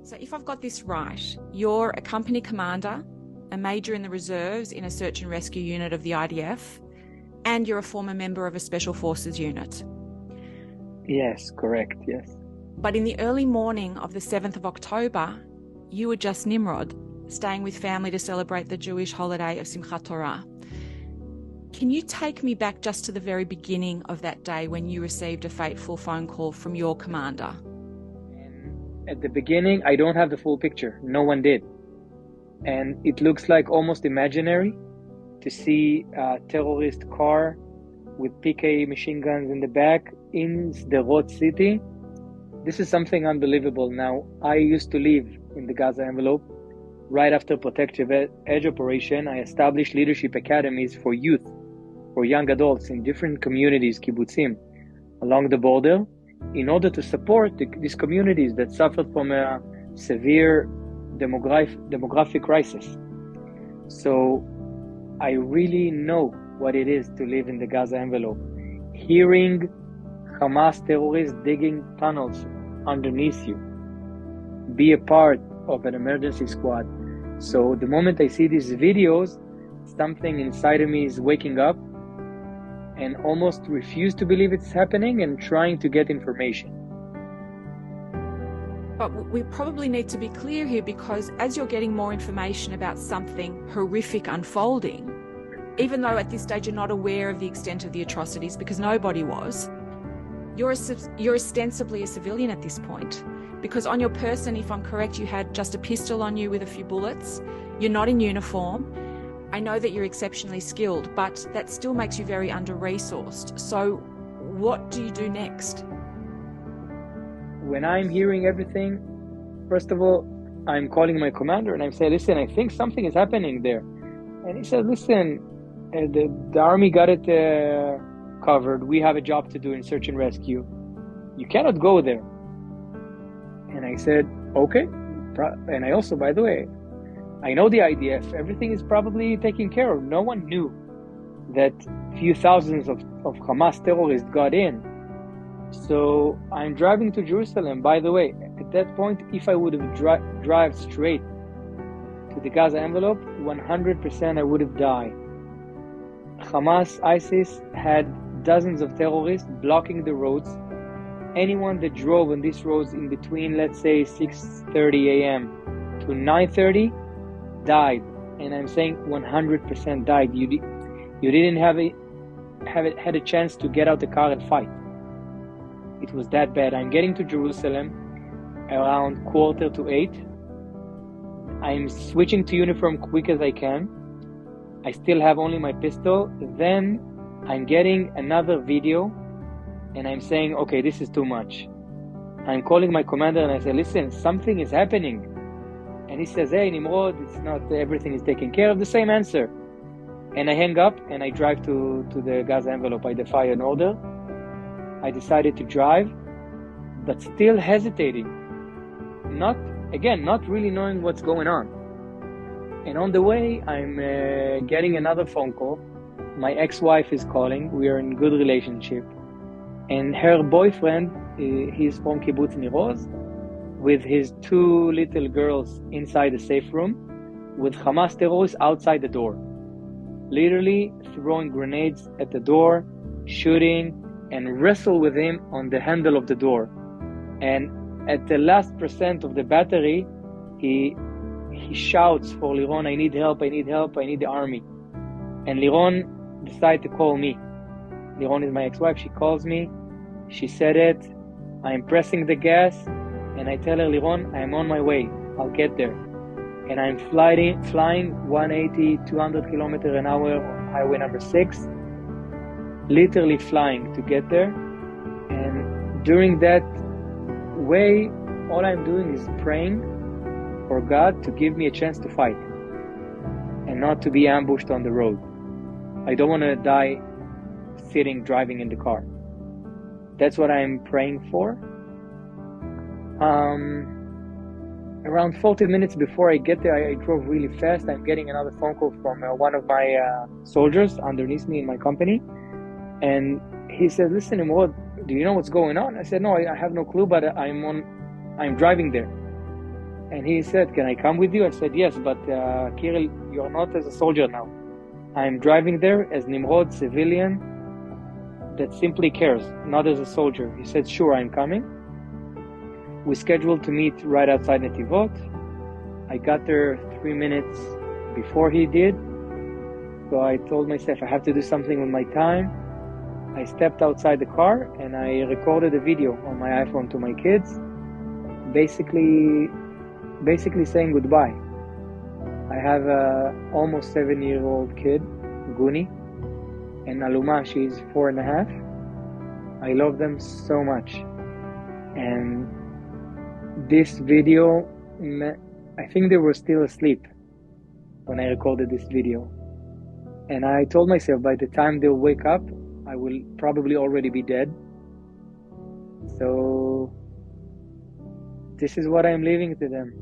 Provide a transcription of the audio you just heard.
So if I've got this right, you're a company commander, a major in the reserves in a search and rescue unit of the IDF, and you're a former member of a special forces unit. Yes, correct, yes. But in the early morning of the 7th of October, you were just Nimrod, staying with family to celebrate the Jewish holiday of Simchat Torah. Can you take me back just to the very beginning of that day when you received a fateful phone call from your commander? At the beginning, I don't have the full picture. No one did. And it looks like almost imaginary to see a terrorist car with PK machine guns in the back in Sderot city. This is something unbelievable. Now, I used to live in the Gaza envelope. Right after Protective Edge operation, I established leadership academies for youth, for young adults in different communities, kibbutzim, along the border, in order to support these communities that suffered from a severe demographic crisis. So I really know what it is to live in the Gaza envelope. Hearing Hamas terrorists digging tunnels underneath you, be a part of an emergency squad. So the moment I see these videos, something inside of me is waking up and almost refuse to believe it's happening and trying to get information. But we probably need to be clear here, because as you're getting more information about something horrific unfolding, even though at this stage you're not aware of the extent of the atrocities, because nobody was, you're ostensibly a civilian at this point. Because on your person, if I'm correct, you had just a pistol on you with a few bullets. You're not in uniform. I know that you're exceptionally skilled, but that still makes you very under-resourced. So what do you do next? When I'm hearing everything, first of all, I'm calling my commander and I'm saying, listen, I think something is happening there. And he said, listen, the army got it covered. We have a job to do in search and rescue. You cannot go there. And I said, okay. And I also, by the way, I know the IDF. Everything is probably taken care of. No one knew that few thousands of Hamas terrorists got in. So I'm driving to Jerusalem. By the way, at that point, if I would have drive straight to the Gaza envelope, 100% I would have died. Hamas, ISIS had dozens of terrorists blocking the roads. Anyone that drove on these roads in between, let's say 6:30 a.m. to 9:30 died. And I'm saying 100% died. You didn't had a chance to get out the car and fight. It was that bad. I'm getting to Jerusalem around 7:45. I'm switching to uniform quick as I can. I still have only my pistol. Then I'm getting another video and I'm saying, okay, this is too much. I'm calling my commander and I say, listen, something is happening. And he says, hey, Nimrod, it's not, everything is taken care of. The same answer. And I hang up and I drive to the Gaza envelope. I defy an order. I decided to drive, but still hesitating. Not really knowing what's going on. And on the way, I'm getting another phone call. My ex-wife is calling. We are in good relationship. And her boyfriend, he's from Kibbutz Nir Oz, with his two little girls inside the safe room, with Hamas terrorists outside the door. Literally throwing grenades at the door, shooting, and wrestle with him on the handle of the door. And at the last percent of the battery, he shouts for Liron, I need help, I need help, I need the army. And Liron decided to call me. Liron is my ex-wife. She calls me. She said it. I'm pressing the gas. And I tell her, Liron, I'm on my way. I'll get there. And I'm flying 180, 200 kilometers an hour on highway number 6. Literally flying to get there. And during that way, all I'm doing is praying for God to give me a chance to fight and not to be ambushed on the road. I don't want to die driving in the car. That's what I'm praying for. Around 40 minutes before I get there, I drove really fast. I'm getting another phone call from one of my soldiers underneath me in my company. And he said, listen, Nimrod, do you know what's going on? I said, no, I have no clue, but I'm driving there. And he said, can I come with you? I said, yes, but Kirill, you're not as a soldier now. I'm driving there as Nimrod, civilian, that simply cares, not as a soldier. He said, sure, I'm coming. We scheduled to meet right outside Netivot. I got there 3 minutes before he did. So I told myself I have to do something with my time. I stepped outside the car and I recorded a video on my iPhone to my kids, basically saying goodbye. I have a almost 7-year-old kid, Guni, and Aluma, she's 4.5. I love them so much. And this video, I think they were still asleep when I recorded this video. And I told myself by the time they'll wake up, I will probably already be dead. So this is what I'm leaving to them.